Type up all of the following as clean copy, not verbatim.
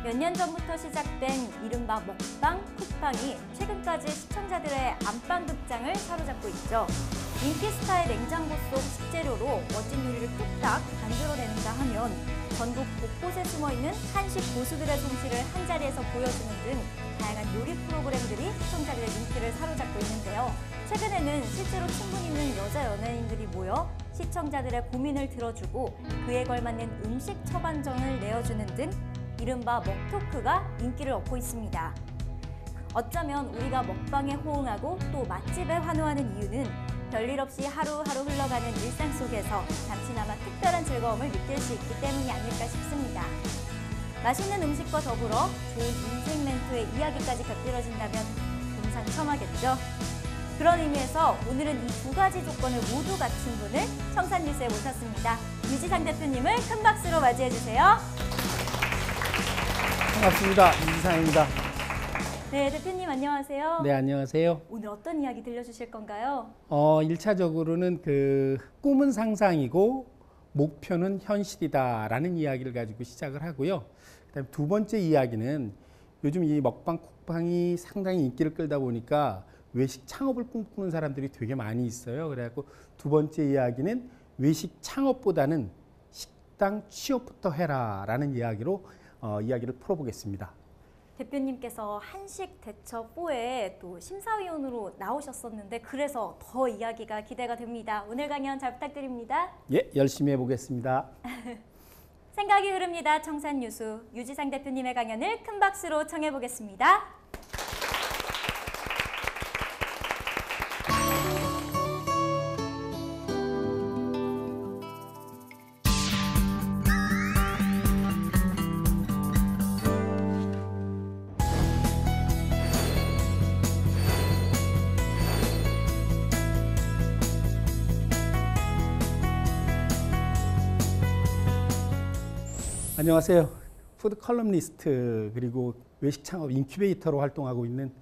몇 년 전부터 시작된 이른바 먹방, 쿡방이 최근까지 시청자들의 안방극장을 사로잡고 있죠. 인기 스타의 냉장고 속 식재료로 멋진 요리를 뚝딱 만들어내는가 하면 전국 곳곳에 숨어있는 한식 고수들의 솜씨를 한자리에서 보여주는 등 다양한 요리 프로그램들이 시청자들의 눈길을 사로잡고 있는데요. 최근에는 실제로 친분 있는 여자 연예인들이 모여 시청자들의 고민을 들어주고 그에 걸맞는 음식 처방전을 내어주는 등 이른바 먹토크가 인기를 얻고 있습니다. 어쩌면 우리가 먹방에 호응하고 또 맛집에 환호하는 이유는 별일 없이 하루하루 흘러가는 일상 속에서 잠시나마 특별한 즐거움을 느낄 수 있기 때문이 아닐까 싶습니다. 맛있는 음식과 더불어 좋은 인생 멘토의 이야기까지 곁들여진다면 금상첨화겠죠. 그런 의미에서 오늘은 이 두 가지 조건을 모두 갖춘 분을 청산뉴스에 모셨습니다. 유지상 대표님을 큰 박수로 맞이해 주세요. 반갑습니다. 유지상입니다. 네, 대표님 안녕하세요. 네, 안녕하세요. 오늘 어떤 이야기 들려주실 건가요? 1차적으로는 꿈은 상상이고 목표는 현실이다라는 이야기를 가지고 시작을 하고요. 그다음에 두 번째 이야기는 요즘 이 먹방, 쿡방이 상당히 인기를 끌다 보니까 외식 창업을 꿈꾸는 사람들이 되게 많이 있어요. 그래갖고 두 번째 이야기는 외식 창업보다는 식당 취업부터 해라라는 이야기로 이야기를 풀어보겠습니다. 대표님께서 한식 대처 4에 또 심사위원으로 나오셨었는데 그래서 더 이야기가 기대가 됩니다. 오늘 강연 잘 부탁드립니다. 예, 열심히 해보겠습니다. 생각이 흐릅니다. 청산뉴스 유지상 대표님의 강연을 큰 박수로 청해보겠습니다. 안녕하세요. 푸드 컬럼니스트 그리고 외식 창업 인큐베이터로 활동하고 있는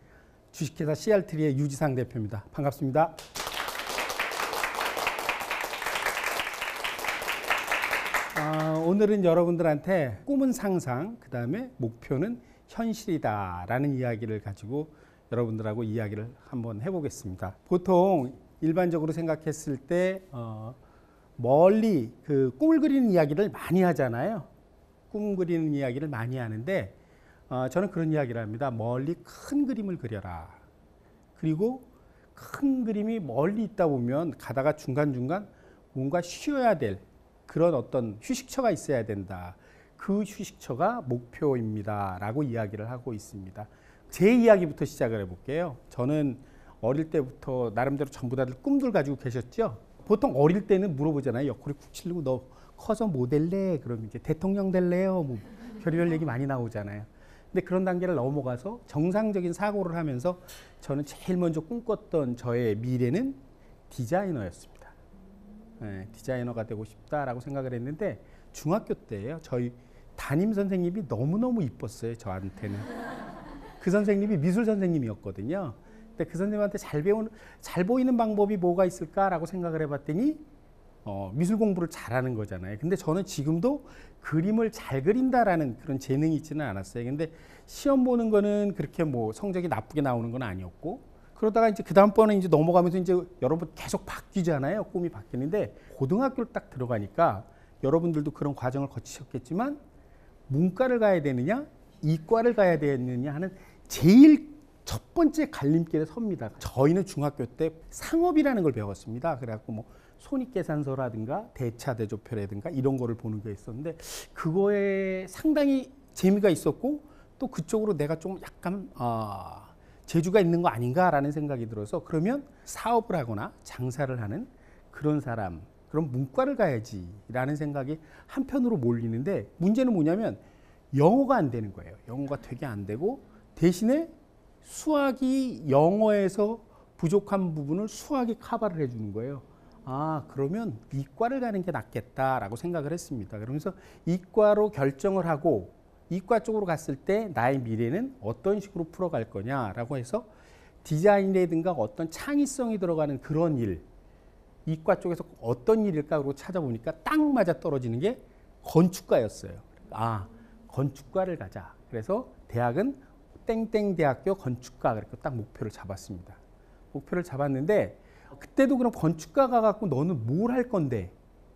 주식회사 CR트리의 유지상 대표입니다. 반갑습니다. 오늘은 여러분들한테 꿈은 상상, 그 다음에 목표는 현실이다라는 이야기를 가지고 여러분들하고 이야기를 한번 해보겠습니다. 보통 일반적으로 생각했을 때 멀리 꿈을 그리는 이야기를 많이 하잖아요. 꿈 그리는 이야기를 많이 하는데 저는 그런 이야기를 합니다. 멀리 큰 그림을 그려라. 그리고 큰 그림이 멀리 있다 보면 가다가 중간중간 뭔가 쉬어야 될 그런 어떤 휴식처가 있어야 된다. 그 휴식처가 목표입니다. 라고 이야기를 하고 있습니다. 제 이야기부터 시작을 해볼게요. 저는 어릴 때부터 나름대로 전부 다들 꿈들 가지고 계셨죠? 보통 어릴 때는 물어보잖아요. 옆구리 쿡 찌르고 너 커서 뭐 될래? 그럼 이제 대통령 될래요? 뭐 별의별 얘기 많이 나오잖아요. 근데 그런 단계를 넘어가서 정상적인 사고를 하면서 저는 제일 먼저 꿈꿨던 저의 미래는 디자이너였습니다. 네, 디자이너가 되고 싶다라고 생각을 했는데 중학교 때예요. 저희 담임 선생님이 너무너무 이뻤어요. 저한테는. 그 선생님이 미술 선생님이었거든요. 근데 그 선생님한테 잘 보이는 방법이 뭐가 있을까라고 생각을 해봤더니 미술 공부를 잘하는 거잖아요. 근데 저는 지금도 그림을 잘 그린다라는 그런 재능이 있지는 않았어요. 근데 시험 보는 거는 그렇게 뭐 성적이 나쁘게 나오는 건 아니었고, 그러다가 이제 그 다음번에 이제 넘어가면서 이제 여러분 계속 바뀌잖아요. 꿈이 바뀌는데 고등학교를 딱 들어가니까 여러분들도 그런 과정을 거치셨겠지만 문과를 가야 되느냐, 이과를 가야 되느냐 하는 제일 첫 번째 갈림길에 섭니다. 저희는 중학교 때 상업이라는 걸 배웠습니다. 그래갖고 뭐 손익계산서라든가 대차대조표라든가 이런 거를 보는 게 있었는데 그거에 상당히 재미가 있었고 또 그쪽으로 내가 좀 약간 재주가 있는 거 아닌가라는 생각이 들어서 그러면 사업을 하거나 장사를 하는 그런 사람, 그럼 문과를 가야지라는 생각이 한편으로 몰리는데 문제는 뭐냐면 영어가 안 되는 거예요. 영어가 되게 안 되고 대신에 수학이 영어에서 부족한 부분을 수학이 커버를 해주는 거예요. 그러면 이과를 가는 게 낫겠다라고 생각을 했습니다. 그러면서 이과로 결정을 하고 이과 쪽으로 갔을 때 나의 미래는 어떤 식으로 풀어갈 거냐라고 해서 디자인이라든가 어떤 창의성이 들어가는 그런 일, 이과 쪽에서 어떤 일일까 그러고 찾아보니까 딱 맞아 떨어지는 게 건축가였어요. 건축과를 가자. 그래서 대학은 땡땡대학교 건축과 그렇게 딱 목표를 잡았습니다. 목표를 잡았는데 그때도 그럼 건축과 가갖고 너는 뭘 할 건데?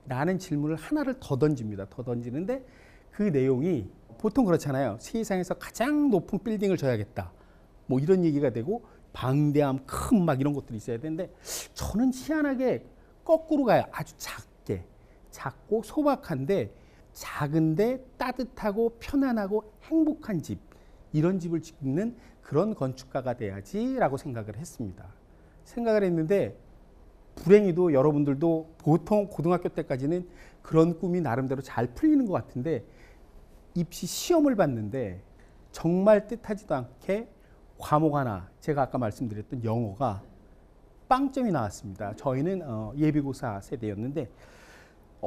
라는 질문을 하나를 더 던집니다. 더 던지는데 그 내용이 보통 그렇잖아요. 세상에서 가장 높은 빌딩을 져야겠다. 뭐 이런 얘기가 되고 방대함 큰 막 이런 것들이 있어야 되는데 저는 희한하게 거꾸로 가요. 아주 작고 소박한데 작은데 따뜻하고 편안하고 행복한 집, 이런 집을 짓는 그런 건축가가 돼야지라고 생각을 했습니다. 생각을 했는데 불행히도 여러분들도 보통 고등학교 때까지는 그런 꿈이 나름대로 잘 풀리는 것 같은데 입시 시험을 봤는데 정말 뜻하지도 않게 과목 하나, 제가 아까 말씀드렸던 영어가 빵점이 나왔습니다. 저희는 예비고사 세대였는데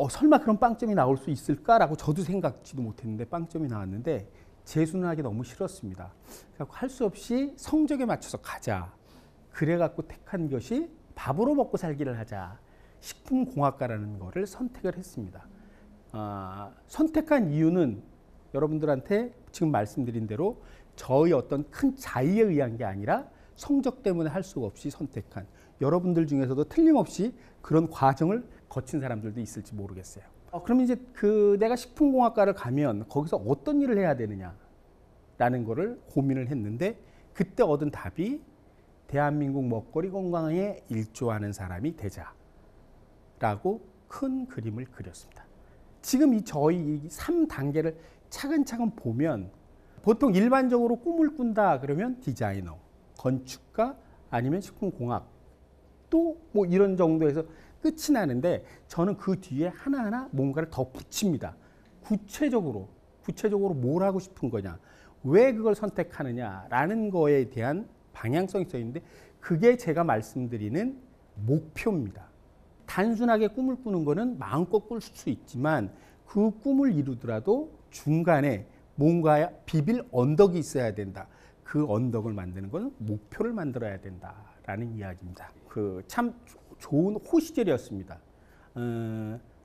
설마 그런 빵점이 나올 수 있을까라고 저도 생각지도 못했는데 빵점이 나왔는데 재수는 하기 너무 싫었습니다. 그래서 할 수 없이 성적에 맞춰서 가자. 그래갖고 택한 것이 밥으로 먹고 살기를 하자. 식품공학과라는 거를 선택을 했습니다. 선택한 이유는 여러분들한테 지금 말씀드린 대로 저의 어떤 큰 자의에 의한 게 아니라 성적 때문에 할 수가 없이 선택한, 여러분들 중에서도 틀림없이 그런 과정을 거친 사람들도 있을지 모르겠어요. 그럼 이제 내가 식품공학과를 가면 거기서 어떤 일을 해야 되느냐라는 거를 고민을 했는데 그때 얻은 답이 대한민국 먹거리 건강에 일조하는 사람이 되자라고 큰 그림을 그렸습니다. 지금 저희 3단계를 차근차근 보면 보통 일반적으로 꿈을 꾼다 그러면 디자이너, 건축가 아니면 식품공학 또 뭐 이런 정도에서 끝이 나는데 저는 그 뒤에 하나하나 뭔가를 더 붙입니다. 구체적으로 뭘 하고 싶은 거냐, 왜 그걸 선택하느냐라는 거에 대한 방향성이 써 있는데 그게 제가 말씀드리는 목표입니다. 단순하게 꿈을 꾸는 거는 마음껏 꿀 수 있지만 그 꿈을 이루더라도 중간에 뭔가 비빌 언덕이 있어야 된다. 그 언덕을 만드는 건 목표를 만들어야 된다라는 이야기입니다. 참 좋은 호시절이었습니다.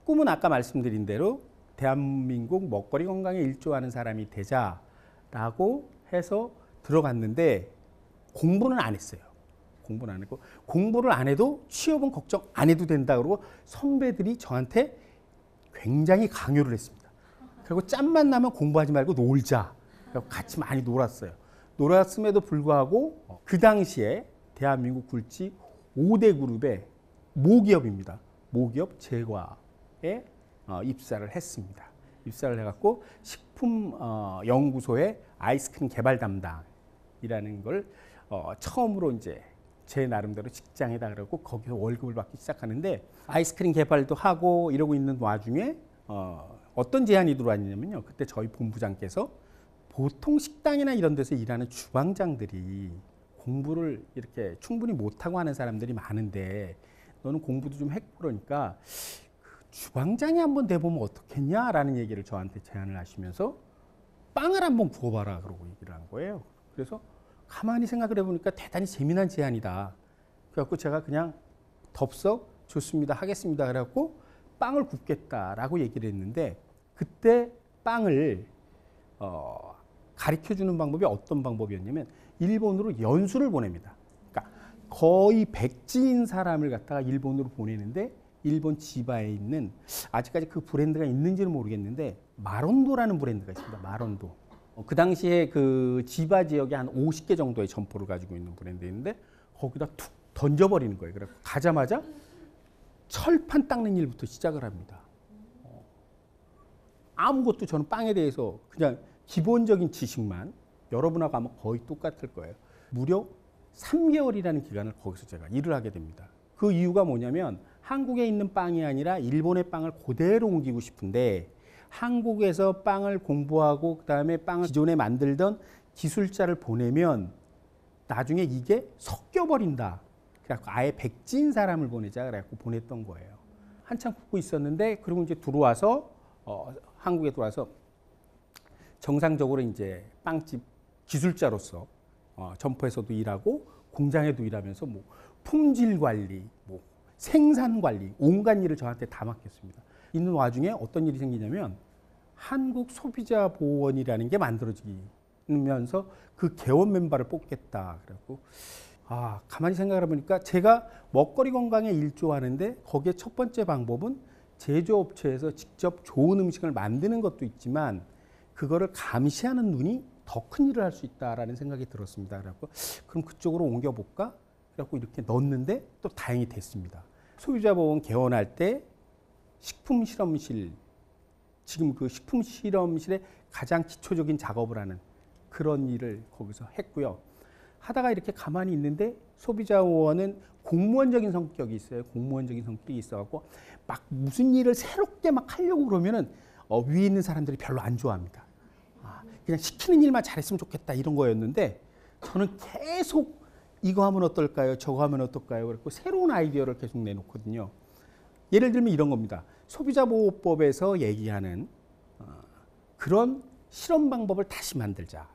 꿈은 아까 말씀드린 대로 대한민국 먹거리 건강에 일조하는 사람이 되자라고 해서 들어갔는데 공부는 안 했어요. 공부는 안 했고 공부를 안 해도 취업은 걱정 안 해도 된다 그러고 선배들이 저한테 굉장히 강요를 했습니다. 그리고 짬만 나면 공부하지 말고 놀자. 그래서 같이 많이 놀았어요. 놀았음에도 불구하고 그 당시에 대한민국 굴지 5대 그룹의 모기업입니다. 모기업 제과에 입사를 했습니다. 입사를 해갖고 식품연구소의 아이스크림 개발 담당이라는 걸 처음으로 이제 제 나름대로 직장에다 그러고 거기서 월급을 받기 시작하는데 아이스크림 개발도 하고 이러고 있는 와중에 어떤 제안이 들어왔냐면요. 그때 저희 본부장께서 보통 식당이나 이런 데서 일하는 주방장들이 공부를 이렇게 충분히 못하고 하는 사람들이 많은데 너는 공부도 좀 했고 그러니까 주방장이 한번 돼보면 어떻겠냐라는 얘기를 저한테 제안을 하시면서 빵을 한번 구워봐라 그러고 얘기를 한 거예요. 그래서 가만히 생각을 해보니까 대단히 재미난 제안이다. 그래갖고 제가 그냥 덥석 좋습니다 하겠습니다 그래갖고 빵을 굽겠다라고 얘기를 했는데 그때 빵을 가르쳐주는 방법이 어떤 방법이었냐면 일본으로 연수를 보냅니다. 그러니까 거의 백지인 사람을 갖다가 일본으로 보내는데 일본 지바에 있는 아직까지 그 브랜드가 있는지는 모르겠는데 마론도라는 브랜드가 있습니다. 마론도. 그 당시에 그 지바 지역에 한 50개 정도의 점포를 가지고 있는 브랜드인데 거기다 툭 던져버리는 거예요. 그래서 가자마자 철판 닦는 일부터 시작을 합니다. 아무것도 저는 빵에 대해서 그냥 기본적인 지식만 여러분하고 아마 거의 똑같을 거예요. 무려 3개월이라는 기간을 거기서 제가 일을 하게 됩니다. 그 이유가 뭐냐면 한국에 있는 빵이 아니라 일본의 빵을 그대로 옮기고 싶은데 한국에서 빵을 공부하고 그다음에 빵을 기존에 만들던 기술자를 보내면 나중에 이게 섞여버린다. 그래갖고 아예 백지인 사람을 보내자 그래갖고 보냈던 거예요. 한참 굽고 있었는데 그리고 이제 들어와서 한국에 들어와서 정상적으로 이제 빵집 기술자로서 점포에서도 일하고 공장에도 일하면서 뭐 품질 관리, 뭐 생산 관리 온갖 일을 저한테 다 맡겼습니다. 있는 와중에 어떤 일이 생기냐면 한국소비자보호원이라는 게 만들어지면서 그 개원 멤버를 뽑겠다. 그래갖고 가만히 생각해 보니까 제가 먹거리 건강에 일조하는데 거기에 첫 번째 방법은 제조업체에서 직접 좋은 음식을 만드는 것도 있지만 그거를 감시하는 눈이 더 큰 일을 할 수 있다라는 생각이 들었습니다. 그래갖고 그럼 그쪽으로 옮겨볼까? 그래갖고 이렇게 넣었는데 또 다행히 됐습니다. 소비자보호원 개원할 때 식품실험실, 지금 그 식품실험실의 가장 기초적인 작업을 하는 그런 일을 거기서 했고요. 하다가 이렇게 가만히 있는데 소비자보호원은 공무원적인 성격이 있어요. 공무원적인 성격이 있어갖고 막 무슨 일을 새롭게 막 하려고 그러면은 위에 있는 사람들이 별로 안 좋아합니다. 그냥 시키는 일만 잘했으면 좋겠다 이런 거였는데 저는 계속 이거 하면 어떨까요? 저거 하면 어떨까요? 그래서 새로운 아이디어를 계속 내놓거든요. 예를 들면 이런 겁니다. 소비자보호법에서 얘기하는 그런 실험 방법을 다시 만들자.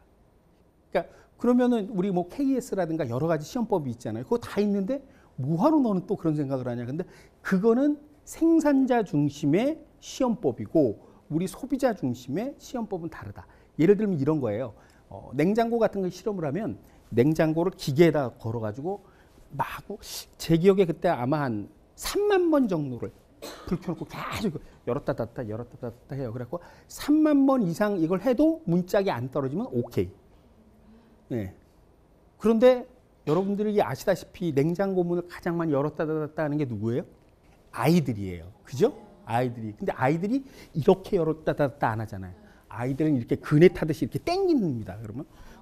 그러니까 그러면은 우리 뭐 KS라든가 여러 가지 시험법이 있잖아요. 그거 다 있는데 뭐하러 너는 또 그런 생각을 하냐. 근데 그거는 생산자 중심의 시험법이고 우리 소비자 중심의 시험법은 다르다. 예를 들면 이런 거예요. 냉장고 같은 거 실험을 하면 냉장고를 기계에다 걸어가지고 마구 제 기억에 그때 아마 한 3만 번 정도를 불 켜놓고 계속 열었다 닫았다 해요. 그래갖고 3만 번 이상 이걸 해도 문짝이 안 떨어지면 오케이. 네. 그런데 여러분들이 아시다시피 냉장고 문을 가장 많이 열었다 닫았다 하는 게 누구예요? 아이들이에요. 그죠? 아이들이. 근데 아이들이 이렇게 열었다 닫았다 안 하잖아요. 아이들은 이렇게 그네 타듯이 이렇게 땡깁니다.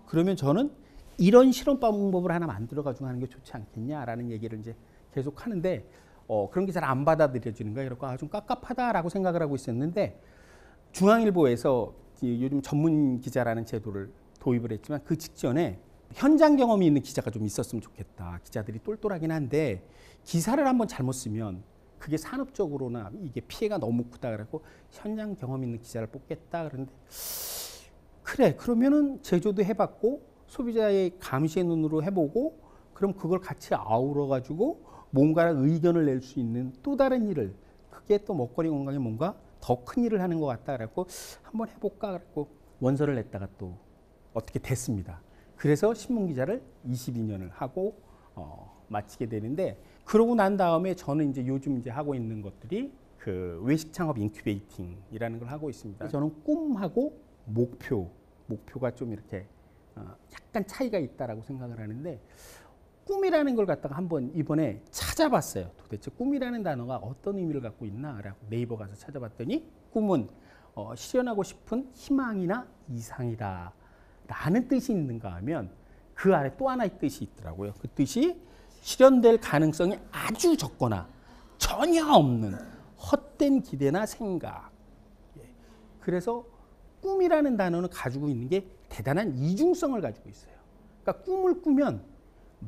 그러면 저는 이런 실험 방법을 하나 만들어가지고 하는 게 좋지 않겠냐라는 얘기를 이제 계속 하는데 그런 게 잘 안 받아들여지는 거예요. 그러니까 좀 깝깝하다라고 생각을 하고 있었는데 중앙일보에서 요즘 전문 기자라는 제도를 도입을 했지만 그 직전에 현장 경험이 있는 기자가 좀 있었으면 좋겠다. 기자들이 똘똘하긴 한데 기사를 한번 잘못 쓰면 그게 산업적으로나 이게 피해가 너무 크다 그래고 현장 경험 있는 기자를 뽑겠다 그런데 그래 그러면은 제조도 해봤고 소비자의 감시의 눈으로 해보고 그럼 그걸 같이 아우러 가지고 뭔가 의견을 낼 수 있는 또 다른 일을 그게 또 먹거리 건강에 뭔가 더 큰 일을 하는 것 같다 그래고 한번 해볼까 그래고 원서를 냈다가 또 어떻게 됐습니다. 그래서 신문 기자를 22년을 하고 마치게 되는데 그러고 난 다음에 저는 이제 요즘 이제 하고 있는 것들이 그 외식 창업 인큐베이팅이라는 걸 하고 있습니다. 저는 꿈하고 목표가 좀 이렇게 약간 차이가 있다라고 생각을 하는데 꿈이라는 걸 갖다가 한번 이번에 찾아봤어요. 도대체 꿈이라는 단어가 어떤 의미를 갖고 있나? 라고 네이버 가서 찾아봤더니 꿈은 실현하고 싶은 희망이나 이상이다 라는 뜻이 있는가 하면 그 아래 또 하나의 뜻이 있더라고요. 그 뜻이 실현될 가능성이 아주 적거나 전혀 없는 헛된 기대나 생각. 그래서 꿈이라는 단어는 가지고 있는 게 대단한 이중성을 가지고 있어요. 그러니까 꿈을 꾸면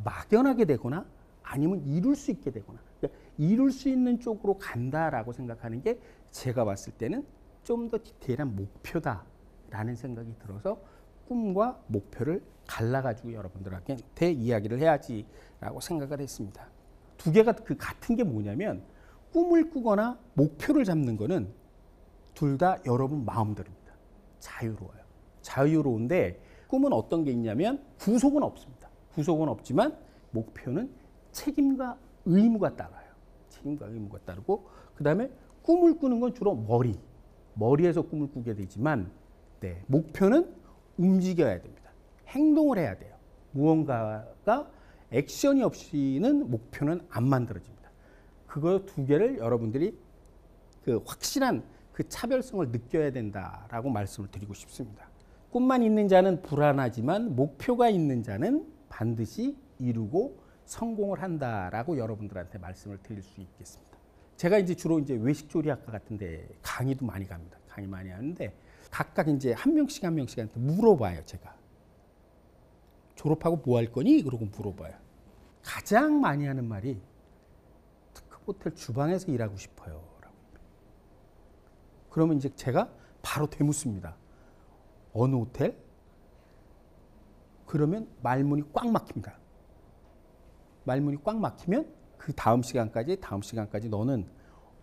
막연하게 되거나 아니면 이룰 수 있게 되거나 그러니까 이룰 수 있는 쪽으로 간다라고 생각하는 게 제가 봤을 때는 좀 더 디테일한 목표다라는 생각이 들어서 꿈과 목표를 갈라가지고 여러분들한테 이야기를 해야지라고 생각을 했습니다. 두 개가 그 같은 게 뭐냐면 꿈을 꾸거나 목표를 잡는 거는 둘 다 여러분 마음대로입니다. 자유로워요. 자유로운데 꿈은 어떤 게 있냐면 구속은 없습니다. 구속은 없지만 목표는 책임과 의무가 따라요. 책임과 의무가 따르고 그 다음에 꿈을 꾸는 건 주로 머리에서 꿈을 꾸게 되지만 목표는 움직여야 됩니다. 행동을 해야 돼요. 무언가가 액션이 없이는 목표는 안 만들어집니다. 그거 두 개를 여러분들이 그 확실한 그 차별성을 느껴야 된다라고 말씀을 드리고 싶습니다. 꿈만 있는 자는 불안하지만 목표가 있는 자는 반드시 이루고 성공을 한다라고 여러분들한테 말씀을 드릴 수 있겠습니다. 제가 이제 주로 이제 외식조리학과 같은데 강의도 많이 갑니다. 강의 많이 하는데 각각 이제 한 명씩한테 물어봐요. 제가 졸업하고 뭐 할 거니? 그러고 물어봐요. 가장 많이 하는 말이 특급 호텔 주방에서 일하고 싶어요. 그러면 이제 제가 바로 되묻습니다. 어느 호텔? 그러면 말문이 꽉 막힙니다. 말문이 꽉 막히면 그 다음 시간까지 너는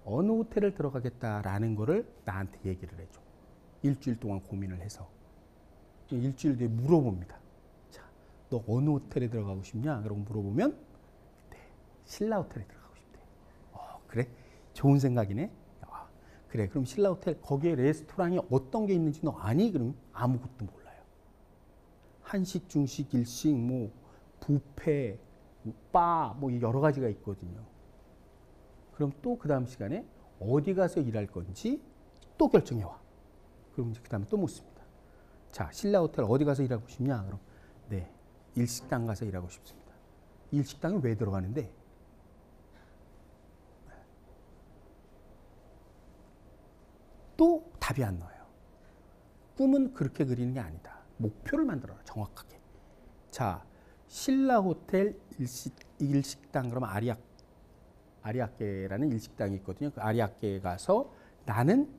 어느 호텔을 들어가겠다라는 거를 나한테 얘기를 해줘. 일주일 동안 고민을 해서 일주일 뒤에 물어봅니다. 자, 너 어느 호텔에 들어가고 싶냐? 그러고 물어보면 네, 신라 호텔에 들어가고 싶대. 그래? 좋은 생각이네. 그래, 그럼 신라 호텔 거기에 레스토랑이 어떤 게 있는지 너 아니? 그러면 아무것도 몰라요. 한식, 중식, 일식, 뭐 뷔페, 바, 뭐 여러 가지가 있거든요. 그럼 또 그 다음 시간에 어디 가서 일할 건지 또 결정해 와. 그럼 이제 그 다음에 또 묻습니다. 자, 신라 호텔 어디 가서 일하고 싶냐? 그럼 네, 일식당 가서 일하고 싶습니다. 일식당에 왜 들어가는데? 또 답이 안 나와요. 꿈은 그렇게 그리는 게 아니다. 목표를 만들어라, 정확하게. 자, 신라 호텔 일식당, 그러면 아리아케라는 일식당이 있거든요. 그 아리아케에 가서 나는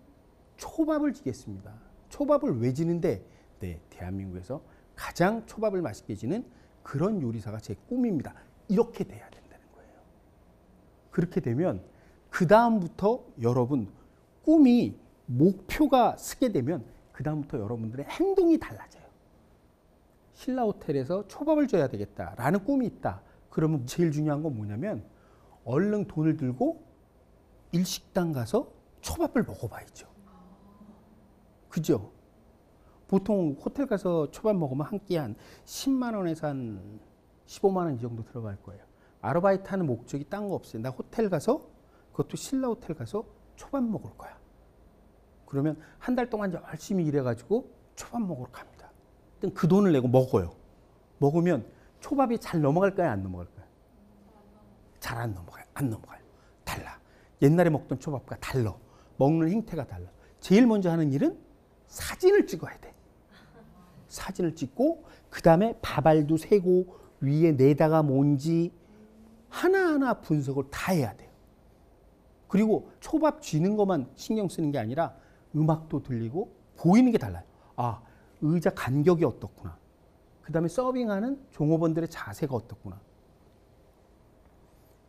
초밥을 지겠습니다. 초밥을 왜 지는데? 네, 대한민국에서 가장 초밥을 맛있게 지는 그런 요리사가 제 꿈입니다. 이렇게 돼야 된다는 거예요. 그렇게 되면 그 다음부터 여러분 꿈이 목표가 서게 되면 그 다음부터 여러분들의 행동이 달라져요. 신라 호텔에서 초밥을 줘야 되겠다라는 꿈이 있다. 그러면 제일 중요한 건 뭐냐면 얼른 돈을 들고 일식당 가서 초밥을 먹어봐야죠. 그죠? 보통 호텔 가서 초밥 먹으면 한 끼 한 10만 원에서 한 15만 원 이 정도 들어갈 거예요. 아르바이트 하는 목적이 딴 거 없어요. 나 호텔 가서, 그것도 신라 호텔 가서 초밥 먹을 거야. 그러면 한 달 동안 열심히 일해가지고 초밥 먹으러 갑니다. 그 돈을 내고 먹어요. 먹으면 초밥이 잘 넘어갈까요? 안 넘어갈까요? 잘 안 넘어가요. 안 넘어가요. 달라. 옛날에 먹던 초밥과 달라. 먹는 행태가 달라. 제일 먼저 하는 일은 사진을 찍어야 돼. 사진을 찍고 그 다음에 밥알도 세고 위에 내다가 뭔지 하나하나 분석을 다 해야 돼요. 그리고 초밥 쥐는 것만 신경 쓰는 게 아니라 음악도 들리고 보이는 게 달라요. 아, 의자 간격이 어떻구나. 그 다음에 서빙하는 종업원들의 자세가 어떻구나.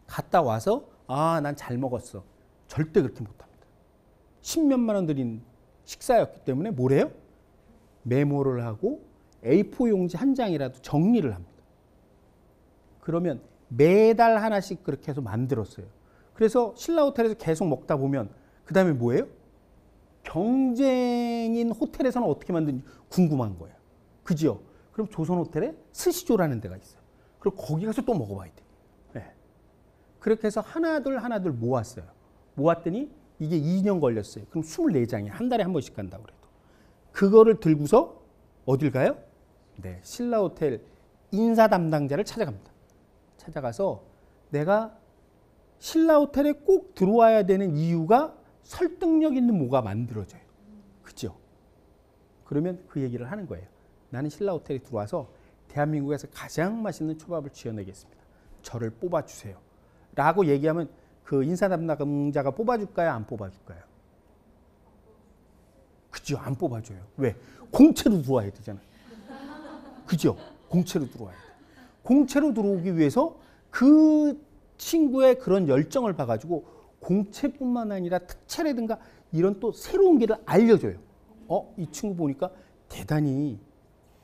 갔다 와서 아, 난 잘 먹었어. 절대 그렇게 못합니다. 10몇만 원 들인 식사였기 때문에 뭐래요? 메모를 하고 A4 용지 한 장이라도 정리를 합니다. 그러면 매달 하나씩 그렇게 해서 만들었어요. 그래서 신라 호텔에서 계속 먹다 보면 그 다음에 뭐예요? 경쟁인 호텔에서는 어떻게 만드는지 궁금한 거예요. 그죠? 그럼 조선 호텔에 스시조라는 데가 있어요. 그럼 거기 가서 또 먹어봐야 돼. 네. 그렇게 해서 하나둘 모았어요. 모았더니 이게 2년 걸렸어요. 그럼 24장이 한 달에 한 번씩 간다고 그래도. 그거를 들고서 어딜 가요? 네, 신라 호텔 인사 담당자를 찾아갑니다. 찾아가서 내가 신라 호텔에 꼭 들어와야 되는 이유가 설득력 있는 뭐가 만들어져요. 그죠? 그러면 그 얘기를 하는 거예요. 나는 신라 호텔에 들어와서 대한민국에서 가장 맛있는 초밥을 지어내겠습니다. 저를 뽑아주세요. 라고 얘기하면 그 인사 담당자가 뽑아줄까요? 안 뽑아줄까요? 그죠? 안 뽑아줘요. 왜? 공채로 들어와야 되잖아요. 그죠? 공채로 들어와야 돼. 공채로 들어오기 위해서 그 친구의 그런 열정을 봐가지고 공채뿐만 아니라 특채라든가 이런 또 새로운 길을 알려줘요. 이 친구 보니까 대단히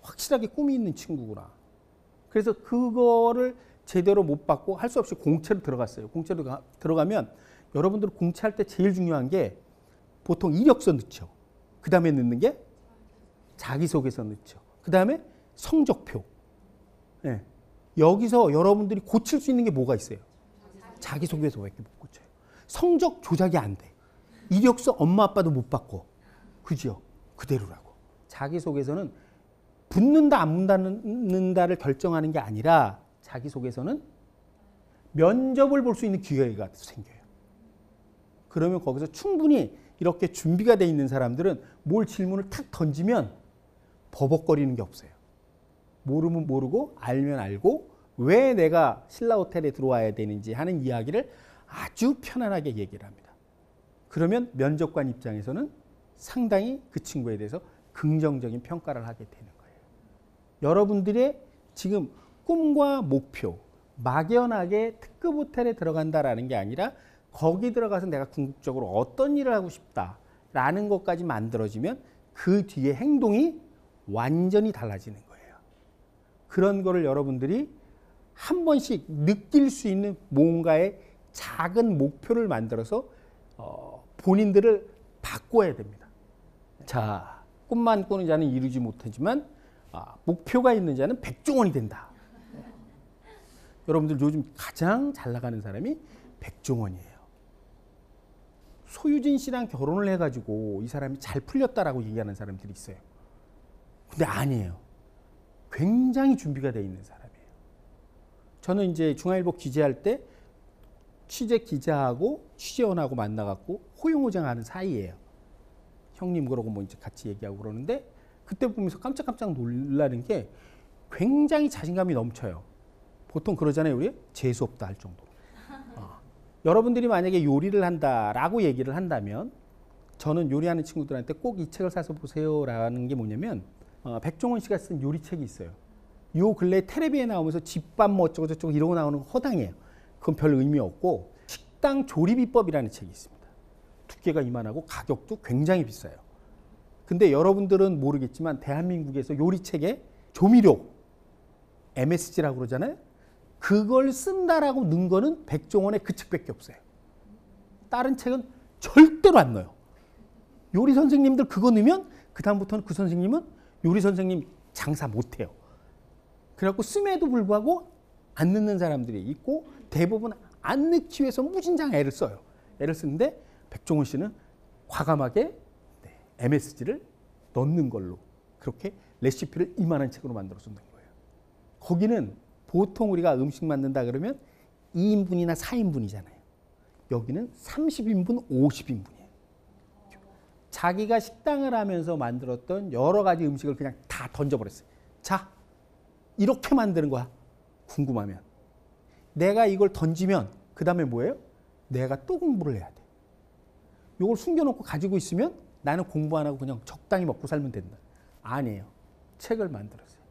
확실하게 꿈이 있는 친구구나. 그래서 그거를 제대로 못 받고 할 수 없이 공채로 들어갔어요. 공채로 들어가면 여러분들 공채할 때 제일 중요한 게 보통 이력서 넣죠. 그 다음에 넣는 게 자기소개서 넣죠. 그 다음에 성적표. 네. 여기서 여러분들이 고칠 수 있는 게 뭐가 있어요? 자기소개서밖에 못 고쳐요. 성적 조작이 안 돼. 이력서 엄마 아빠도 못 받고. 그죠? 그대로라고. 자기소개서는 붙는다 안 붙는다를 결정하는 게 아니라 자기소개서는 면접을 볼 수 있는 기회가 생겨요. 그러면 거기서 충분히 이렇게 준비가 돼 있는 사람들은 뭘 질문을 탁 던지면 버벅거리는 게 없어요. 모르면 모르고 알면 알고 왜 내가 신라 호텔에 들어와야 되는지 하는 이야기를 아주 편안하게 얘기를 합니다. 그러면 면접관 입장에서는 상당히 그 친구에 대해서 긍정적인 평가를 하게 되는 거예요. 여러분들의 지금 꿈과 목표, 막연하게 특급 호텔에 들어간다라는 게 아니라 거기 들어가서 내가 궁극적으로 어떤 일을 하고 싶다라는 것까지 만들어지면 그 뒤에 행동이 완전히 달라지는 거예요. 그런 거를 여러분들이 한 번씩 느낄 수 있는 뭔가의 작은 목표를 만들어서 본인들을 바꿔야 됩니다. 자, 꿈만 꾸는 자는 이루지 못하지만 목표가 있는 자는 백종원이 된다. 여러분들 요즘 가장 잘 나가는 사람이 백종원이에요. 소유진 씨랑 결혼을 해가지고 이 사람이 잘 풀렸다라고 얘기하는 사람들이 있어요. 근데 아니에요. 굉장히 준비가 돼 있는 사람이에요. 저는 이제 중앙일보 기자할 때 취재 기자하고 취재원하고 만나갖고 호용호장하는 사이예요. 형님 그러고 뭐 이제 같이 얘기하고 그러는데 그때 보면서 깜짝깜짝 놀라는 게 굉장히 자신감이 넘쳐요. 보통 그러잖아요, 우리 재수 없다 할 정도로. 여러분들이 만약에 요리를 한다라고 얘기를 한다면 저는 요리하는 친구들한테 꼭 이 책을 사서 보세요라는 게 뭐냐면 백종원 씨가 쓴 요리책이 있어요. 요 근래 텔레비에 나오면서 집밥 뭐 어쩌고 저쩌고 이러고 나오는 거 허당이에요. 그건 별 의미 없고 식당 조리비법이라는 책이 있습니다. 두께가 이만하고 가격도 굉장히 비싸요. 근데 여러분들은 모르겠지만 대한민국에서 요리책에 조미료 MSG라고 그러잖아요. 그걸 쓴다라고 넣은 거는 백종원의 그 책밖에 없어요. 다른 책은 절대로 안 넣어요. 요리 선생님들 그거 넣으면 그 다음부터는 그 선생님은 요리 선생님 장사 못해요. 그래갖고 씀에도 불구하고 안 넣는 사람들이 있고 대부분 안 넣기 위해서 무진장 애를 써요. 애를 쓰는데 백종원 씨는 과감하게 MSG를 넣는 걸로 그렇게 레시피를 이만한 책으로 만들어서 넣은 거예요. 거기는 보통 우리가 음식 만든다 그러면 2인분이나 4인분이잖아요. 여기는 30인분, 50인분이에요. 자기가 식당을 하면서 만들었던 여러 가지 음식을 그냥 다 던져버렸어요. 자, 이렇게 만드는 거야. 궁금하면. 내가 이걸 던지면 그 다음에 뭐예요? 내가 또 공부를 해야 돼. 이걸 숨겨놓고 가지고 있으면 나는 공부 안 하고 그냥 적당히 먹고 살면 된다. 아니에요. 책을 만들었어요.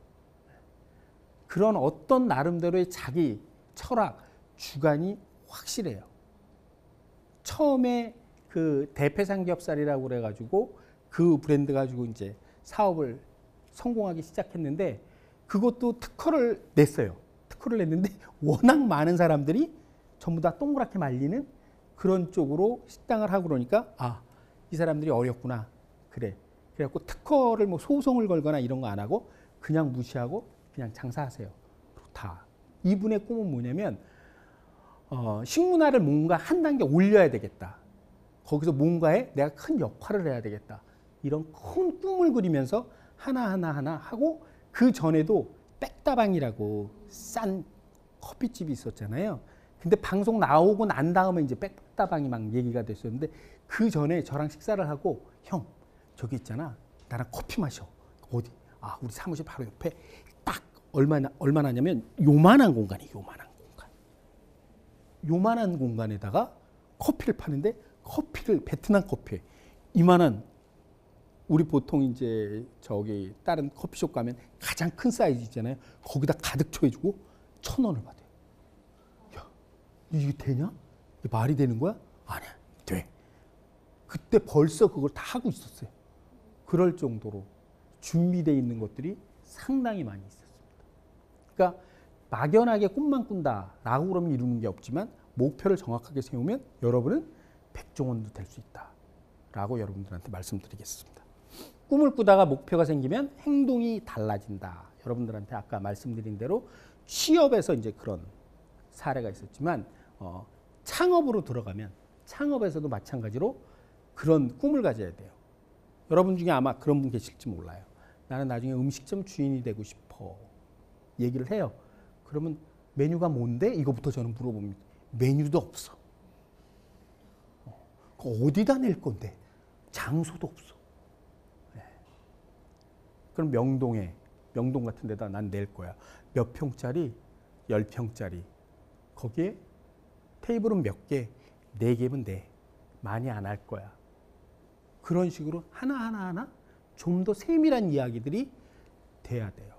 그런 어떤 나름대로의 자기 철학, 주관이 확실해요. 처음에 그 대패삼겹살이라고 그래가지고 그 브랜드 가지고 이제 사업을 성공하기 시작했는데 그것도 특허를 냈어요. 특허를 냈는데 워낙 많은 사람들이 전부 다 동그랗게 말리는 그런 쪽으로 식당을 하고 그러니까 이 사람들이 어렵구나. 그래. 그래갖고 특허를 뭐 소송을 걸거나 이런 거 안 하고 그냥 무시하고 그냥 장사하세요. 다. 이분의 꿈은 뭐냐면 식문화를 뭔가 한 단계 올려야 되겠다. 거기서 뭔가에 내가 큰 역할을 해야 되겠다. 이런 큰 꿈을 그리면서 하나 하고 그 전에도 백다방이라고 싼 커피집이 있었잖아요. 근데 방송 나오고 난 다음에 이제 백다방이 막 얘기가 됐었는데 그 전에 저랑 식사를 하고 형 저기 있잖아. 나랑 커피 마셔. 어디? 우리 사무실 바로 옆에 딱 얼마나냐면 요만한 공간이 요만한 공간에다가 커피를 파는데 커피를 베트남 커피 이만한 우리 보통 이제 저기 다른 커피숍 가면 가장 큰 사이즈 있잖아요. 거기다 가득 쳐해주고 1,000원을 받아요. 야, 이게 되냐? 이게 말이 되는 거야? 아니야, 돼. 그때 벌써 그걸 다 하고 있었어요. 그럴 정도로 준비되어 있는 것들이 상당히 많이 있었습니다. 그러니까 막연하게 꿈만 꾼다라고 그러면 이루는 게 없지만 목표를 정확하게 세우면 여러분은 백종원도 될 수 있다라고 여러분들한테 말씀드리겠습니다. 꿈을 꾸다가 목표가 생기면 행동이 달라진다. 여러분들한테 아까 말씀드린 대로 취업에서 이제 그런 사례가 있었지만 창업으로 들어가면 창업에서도 마찬가지로 그런 꿈을 가져야 돼요. 여러분 중에 아마 그런 분 계실지 몰라요. 나는 나중에 음식점 주인이 되고 싶어. 얘기를 해요. 그러면 메뉴가 뭔데? 이거부터 저는 물어봅니다. 메뉴도 없어. 어디다 낼 건데? 장소도 없어. 네. 그럼 명동 같은 데다 난 낼 거야. 몇 평짜리? 10평짜리. 거기에 테이블은 몇 개? 4개면 돼. 많이 안 할 거야. 그런 식으로 하나 좀 더 세밀한 이야기들이 돼야 돼요.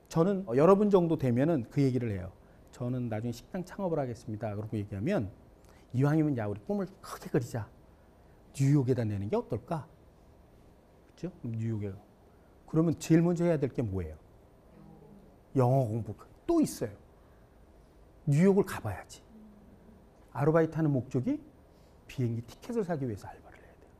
저는 여러분 정도 되면은 그 얘기를 해요. 저는 나중에 식당 창업을 하겠습니다. 그러고 얘기하면 이왕이면 야 우리 꿈을 크게 그리자. 뉴욕에다 내는 게 어떨까? 그렇죠? 뉴욕에. 그러면 제일 먼저 해야 될 게 뭐예요? 영어 공부. 또 있어요. 뉴욕을 가봐야지. 아르바이트 하는 목적이 비행기 티켓을 사기 위해서 알바를 해야 돼요.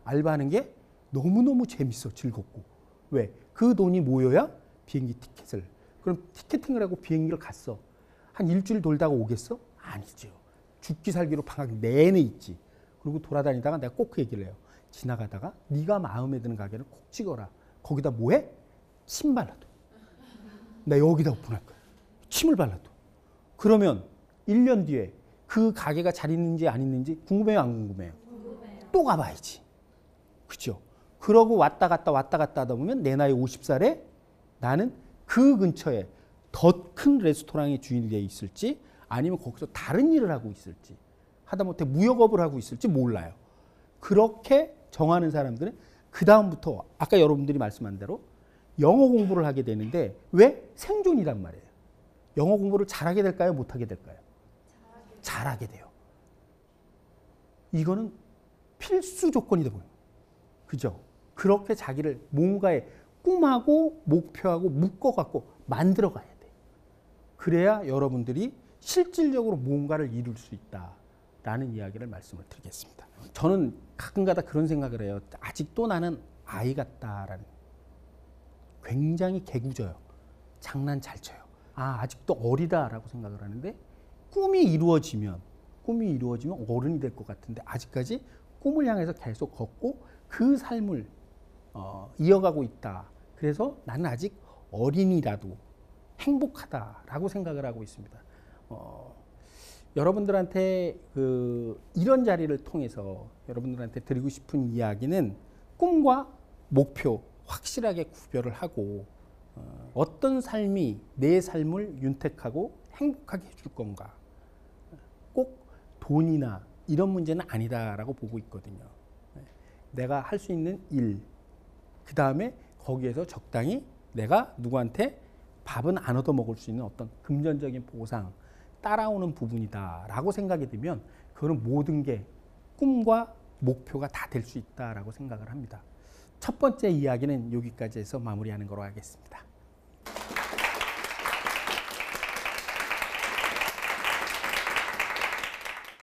알바하는 게 너무너무 재밌어, 즐겁고. 왜? 그 돈이 모여야 비행기 티켓을. 그럼 티켓팅을 하고 비행기를 갔어. 한 일주일 돌다가 오겠어? 아니죠. 죽기 살기로 방학 내내 있지. 그리고 돌아다니다가 내가 꼭 그 얘기를 해요. 지나가다가 네가 마음에 드는 가게를 꼭 찍어라. 거기다 뭐해? 침 발라둬. 나 여기다 오픈할 거야. 침을 발라둬. 그러면 1년 뒤에 그 가게가 잘 있는지 안 있는지 궁금해요, 안 궁금해요? 궁금해요. 또 가봐야지. 그렇죠? 그러고 왔다 갔다 하다 보면 내 나이 50살에 나는 그 근처에 더 큰 레스토랑의 주인이 되어 있을지 아니면 거기서 다른 일을 하고 있을지 하다못해 무역업을 하고 있을지 몰라요. 그렇게 정하는 사람들은 그 다음부터 아까 여러분들이 말씀한 대로 영어 공부를 하게 되는데 왜? 생존이란 말이에요. 영어 공부를 잘하게 될까요? 못하게 될까요? 잘하게 돼요. 이거는 필수 조건이 되고 그죠? 그렇게 자기를 뭔가에 꿈하고 목표하고 묶어갖고 만들어가야 돼. 그래야 여러분들이 실질적으로 뭔가를 이룰 수 있다라는 이야기를 말씀을 드리겠습니다. 저는 가끔가다 그런 생각을 해요. 아직도 나는 아이 같다라는. 굉장히 개구져요. 장난 잘 쳐요. 아직도 어리다라고 생각을 하는데 꿈이 이루어지면 어른이 될 것 같은데 아직까지 꿈을 향해서 계속 걷고 그 삶을 이어가고 있다. 그래서 나는 아직 어린이라도 행복하다라고 생각을 하고 있습니다. 여러분들한테 이런 자리를 통해서 여러분들한테 드리고 싶은 이야기는 꿈과 목표 확실하게 구별을 하고 어떤 삶이 내 삶을 윤택하고 행복하게 해줄 건가. 꼭 돈이나 이런 문제는 아니다라고 보고 있거든요. 내가 할 수 있는 일, 그 다음에 거기에서 적당히 내가 누구한테 밥은 안 얻어 먹을 수 있는 어떤 금전적인 보상, 따라오는 부분이다라고 생각이 들면 그거는 모든 게 꿈과 목표가 다 될 수 있다라고 생각을 합니다. 첫 번째 이야기는 여기까지 해서 마무리하는 거로 하겠습니다.